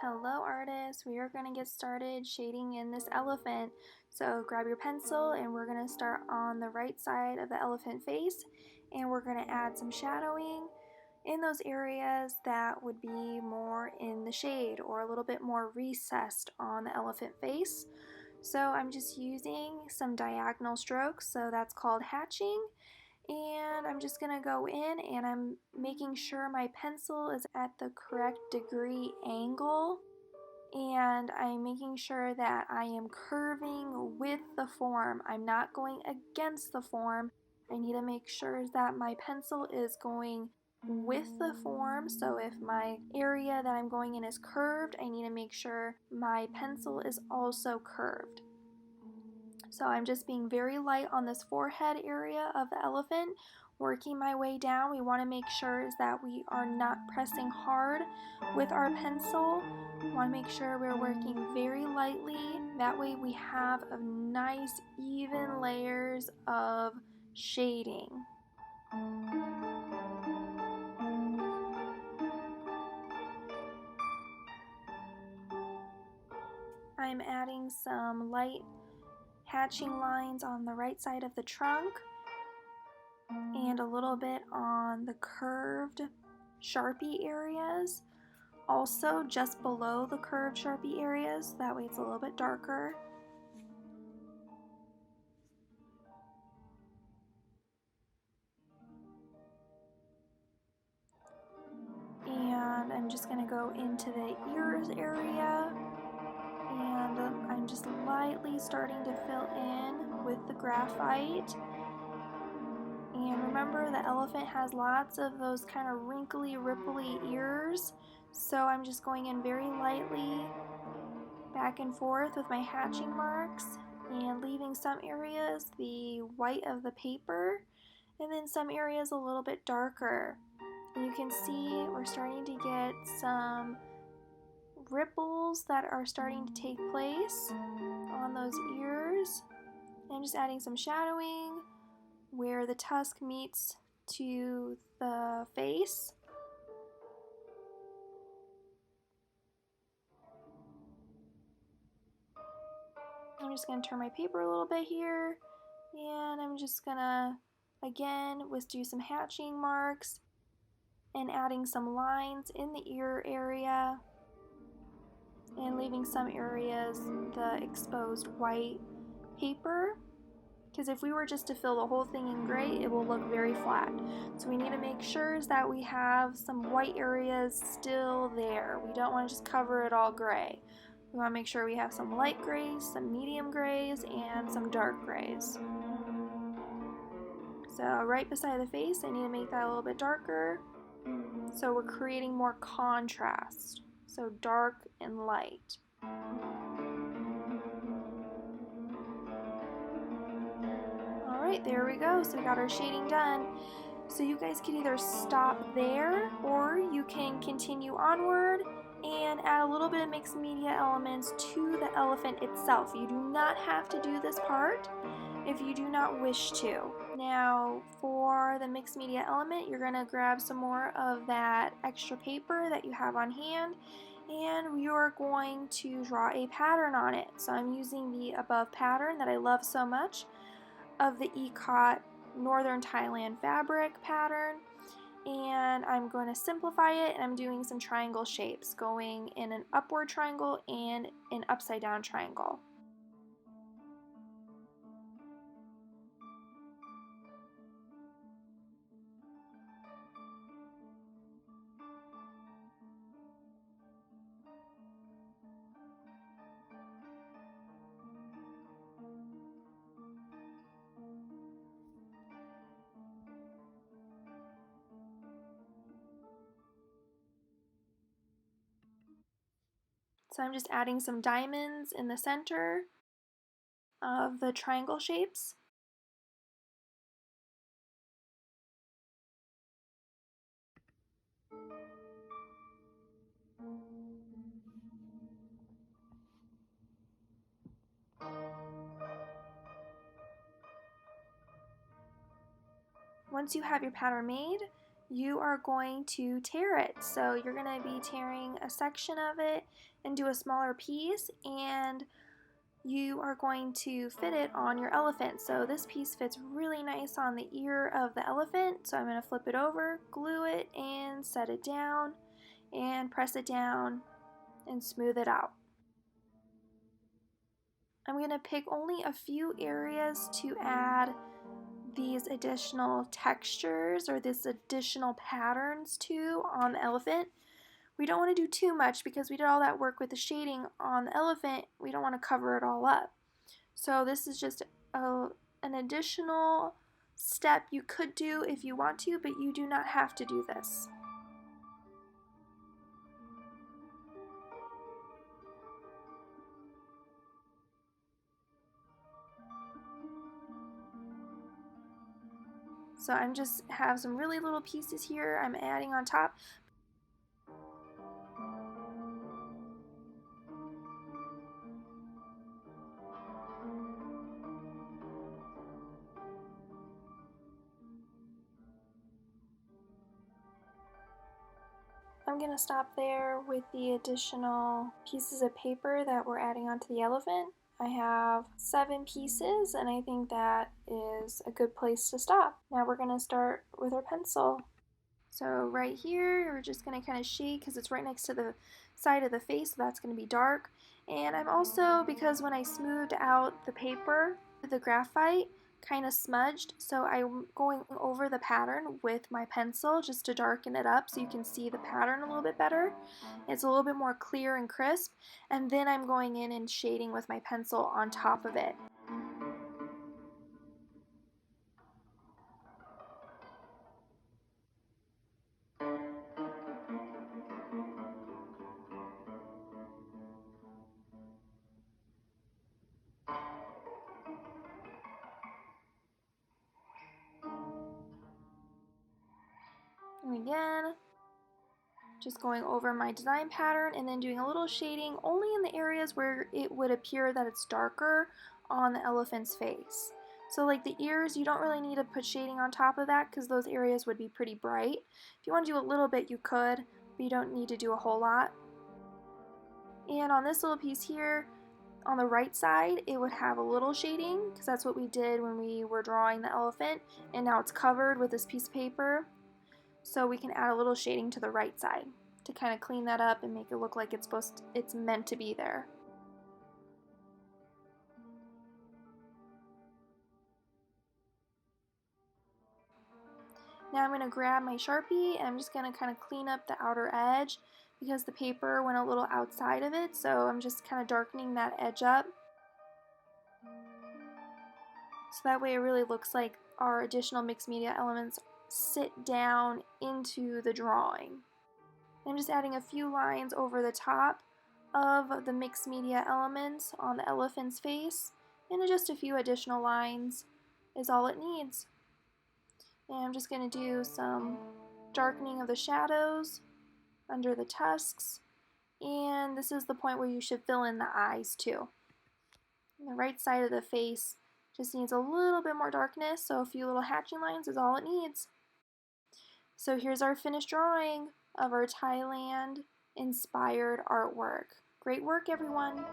Hello artists, we are going to get started shading in this elephant. So grab your pencil and we're going to start on the right side of the elephant face, and we're going to add some shadowing in those areas that would be more in the shade or a little bit more recessed on the elephant face. So I'm just using some diagonal strokes, so that's called hatching. And I'm just going to go in and I'm making sure my pencil is at the correct degree angle, and I'm making sure that I am curving with the form. I'm not going against the form. I need to make sure that my pencil is going with the form. So if my area that I'm going in is curved, I need to make sure my pencil is also curved. So I'm just being very light on this forehead area of the elephant, working my way down. We want to make sure that we are not pressing hard with our pencil. We want to make sure we're working very lightly. That way we have a nice even layers of shading. I'm adding some light hatching lines on the right side of the trunk and a little bit on the curved Sharpie areas, also just below the curved Sharpie areas, that way it's a little bit darker. And I'm just going to go into the ears area, and I'm just lightly starting to fill in with the graphite. And remember, the elephant has lots of those kind of wrinkly, ripply ears, so I'm just going in very lightly back and forth with my hatching marks and leaving some areas the white of the paper and then some areas a little bit darker. And you can see we're starting to get some ripples that are starting to take place on those ears. And I'm just adding some shadowing where the tusk meets to the face. I'm just going to turn my paper a little bit here, and I'm just going to again do some hatching marks and adding some lines in the ear area and leaving some areas the exposed white paper, because if we were just to fill the whole thing in gray, it will look very flat. So we need to make sure that we have some white areas still there. We don't want to just cover it all gray. We want to make sure we have some light grays, some medium grays, and some dark grays. So right beside the face, I need to make that a little bit darker. So we're creating more contrast. So dark and light. Alright, there we go. So we got our shading done. So you guys can either stop there or you can continue onward and add a little bit of mixed media elements to the elephant itself. You do not have to do this part if you do not wish to. Now for the mixed media element, you're going to grab some more of that extra paper that you have on hand, and you're going to draw a pattern on it. So I'm using the above pattern that I love so much of the Ikat Northern Thailand fabric pattern, and I'm going to simplify it, and I'm doing some triangle shapes going in an upward triangle and an upside down triangle. So I'm just adding some diamonds in the center of the triangle shapes. Once you have your pattern made, you are going to tear it. So you're going to be tearing a section of it into a smaller piece, and you are going to fit it on your elephant. So this piece fits really nice on the ear of the elephant. So I'm going to flip it over, glue it, and set it down, and press it down and smooth it out. I'm going to pick only a few areas to add these additional textures or this additional patterns to on the elephant. We don't want to do too much because we did all that work with the shading on the elephant. We don't want to cover it all up. So this is just an additional step you could do if you want to, but you do not have to do this. So I'm just have some really little pieces here I'm adding on top. I'm going to stop there with the additional pieces of paper that we're adding onto the elephant. I have 7 pieces, and I think that is a good place to stop. Now we're going to start with our pencil. So right here, we're just going to kind of shade because it's right next to the side of the face, so that's going to be dark. And I'm also, because when I smoothed out the paper, the graphite kind of smudged, so I'm going over the pattern with my pencil just to darken it up so you can see the pattern a little bit better. It's a little bit more clear and crisp, and then I'm going in and shading with my pencil on top of it. And again, just going over my design pattern and then doing a little shading only in the areas where it would appear that it's darker on the elephant's face. So like the ears, you don't really need to put shading on top of that because those areas would be pretty bright. If you want to do a little bit, you could, but you don't need to do a whole lot. And on this little piece here, on the right side, it would have a little shading because that's what we did when we were drawing the elephant, and now it's covered with this piece of paper. So we can add a little shading to the right side to kind of clean that up and make it look like it's meant to be there. Now I'm going to grab my Sharpie and I'm just going to kind of clean up the outer edge because the paper went a little outside of it, so I'm just kind of darkening that edge up. So that way it really looks like our additional mixed media elements sit down into the drawing. I'm just adding a few lines over the top of the mixed media elements on the elephant's face, and just a few additional lines is all it needs. And I'm just going to do some darkening of the shadows under the tusks, and this is the point where you should fill in the eyes too. And the right side of the face just needs a little bit more darkness, so a few little hatching lines is all it needs. So here's our finished drawing of our Thailand inspired artwork. Great work, everyone!